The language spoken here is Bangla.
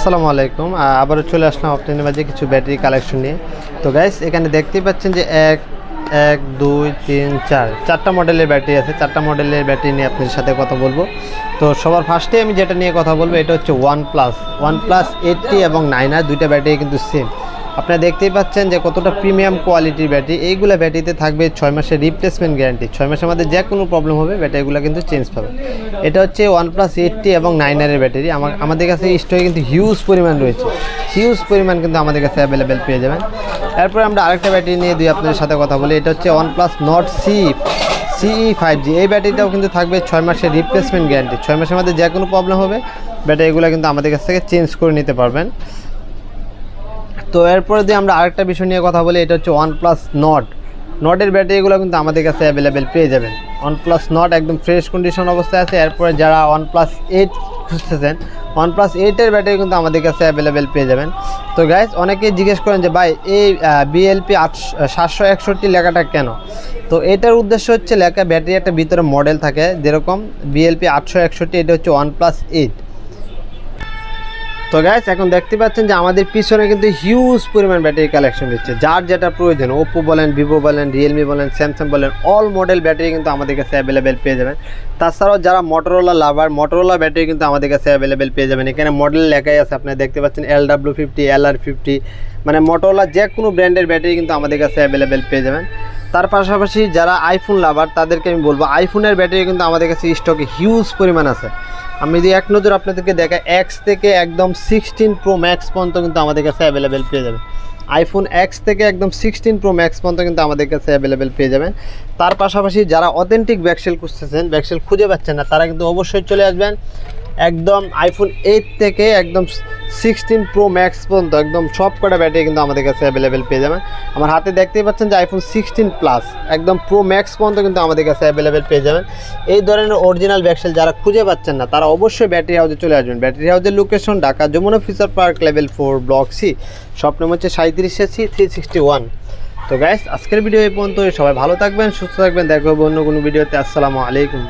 আসসালামু আলাইকুম। আবারও চলে আসলাম আপনাদের মাঝে কিছু ব্যাটারি কালেকশন নিয়ে। তো গাইস এখানে দেখতেই পাচ্ছেন যে এক দুই তিন চারটা মডেলের ব্যাটারি আছে। চারটা মডেলের ব্যাটারি নিয়ে আপনাদের সাথে কথা বলবো। তো সবার ফার্স্টে আমি যেটা নিয়ে কথা বলবো এটা হচ্ছে ওয়ানপ্লাস 80 এবং 9R দুইটা ব্যাটারি কিন্তু সেম। আপনারা দেখতেই পাচ্ছেন যে কতটা প্রিমিয়াম কোয়ালিটির ব্যাটারি। এইগুলো ব্যাটারিতে থাকবে 6 মাসের রিপ্লেসমেন্ট গ্যারান্টি। 6 মাসের মধ্যে যে কোনো প্রবলেম হবে ব্যাটারিগুলো কিন্তু চেঞ্জ পাবে। এটা হচ্ছে ওয়ানপ্লাস 80 এবং 9R ব্যাটারি। আমাদের কাছে স্টকে কিন্তু হিউজ পরিমাণ রয়েছে, হিউজ পরিমাণ কিন্তু আমাদের কাছে অ্যাভেলেবেল পেয়ে যাবেন। এরপর আমরা আরেকটা ব্যাটারি নিয়ে আপনাদের সাথে কথা বলি। এটা হচ্ছে ওয়ানপ্লাস নট CE 5G। এই ব্যাটারিটাও কিন্তু থাকবে 6 মাসের রিপ্লেসমেন্ট গ্যারান্টি। 6 মাসের মধ্যে যে কোনো প্রবলেম হবে ব্যাটারিগুলো কিন্তু আমাদের কাছ থেকে চেঞ্জ করে নিতে পারবেন। তো এরপরে দিয়ে আমরা আরেকটা বিষয় নিয়ে কথা বলি। এটা হচ্ছে ওয়ানপ্লাস নটের ব্যাটারিগুলো কিন্তু আমাদের কাছে অ্যাভেলেবেল পেয়ে যাবেন। ওয়ানপ্লাস নট একদম ফ্রেশ কন্ডিশন অবস্থায় আছে। এরপরে যারা ওয়ানপ্লাস 8 খুঁজতেছেন, ওয়ানপ্লাস 8-এর ব্যাটারি কিন্তু আমাদের কাছে অ্যাভেলেবেল পেয়ে যাবেন। তো গাইজ অনেকেই জিজ্ঞেস করেন যে ভাই এই BLP 761 লেখাটা কেন? তো এটার উদ্দেশ্য হচ্ছে লেখা ব্যাটারি একটা ভিতরে মডেল থাকে, যেরকম BLP 861, এটা হচ্ছে ওয়ানপ্লাস 8। তো গাইস এখন দেখতে পাচ্ছেন যে আমাদের পিছনে কিন্তু হিউজ পরিমাণ ব্যাটারি কালেকশন দিচ্ছে। যার যেটা প্রয়োজন, ওপো বলেন, ভিভো বলেন, রিয়েলমি বলেন, স্যামসাং বলেন, অল মডেল ব্যাটারি কিন্তু আমাদের কাছে অ্যাভেলেবেল পেয়ে যাবেন। তাছাড়াও যারা মোটরোলা লাভার, মোটরোলা ব্যাটারি কিন্তু আমাদের কাছে অ্যাভেলেবেল পেয়ে যাবেন। এখানে মডেল লেখাই আছে, আপনারা দেখতে পাচ্ছেন LW50, LR50, মানে মোটরোলা যে কোনো ব্র্যান্ডের ব্যাটারি কিন্তু আমাদের কাছে অ্যাভেলেবেল পেয়ে যাবেন। তার পাশাপাশি যারা আইফোন লাভার তাদেরকে আমি বলবো আইফোনের ব্যাটারি কিন্তু আমাদের কাছে স্টকে হিউজ পরিমাণ আছে। আমি যদি এক নজর আপনাদেরকে দেখাই, X থেকে একদম 16 Pro Max পর্যন্ত কিন্তু আমাদের কাছে অ্যাভেলেবেল পেয়ে যাবেন। আইফোন X থেকে একদম 16 Pro Max পর্যন্ত কিন্তু আমাদের কাছে অ্যাভেলেবেল পেয়ে যাবেন। তার পাশাপাশি যারা অথেন্টিক ব্যাকসেল খুঁজতেছেন, ব্যাকসেল খুঁজে পাচ্ছেন না, তারা কিন্তু অবশ্যই চলে আসবেন একদম আইফোন 8 থেকে একদম 16 Pro Max পর্যন্ত একদম সব কটা ব্যাটারি কিন্তু আমাদের কাছে অ্যাভেলেবেল পেয়ে যাবেন। আমার হাতে দেখতেই পাচ্ছেন যে আইফোন 16 প্লাস একদম Pro Max পর্যন্ত কিন্তু আমাদের কাছে অ্যাভেলেবেল পেয়ে যাবেন। এই ধরনের অরিজিনাল ব্যাকসেল যারা খুঁজে পাচ্ছেন না, তারা অবশ্যই ব্যাটারি হাউসে চলে আসবেন। ব্যাটারি হাউসের location Dhaka Jamuna future park level 4 block C, shop number হচ্ছে 37C 361। তো গাইস আজকের ভিডিও এই পর্যন্ত। সবাই ভালো থাকবেন, সুস্থ থাকবেন, দেখা হবে অন্য কোনো ভিডিওতে। আসসালামু আলাইকুম।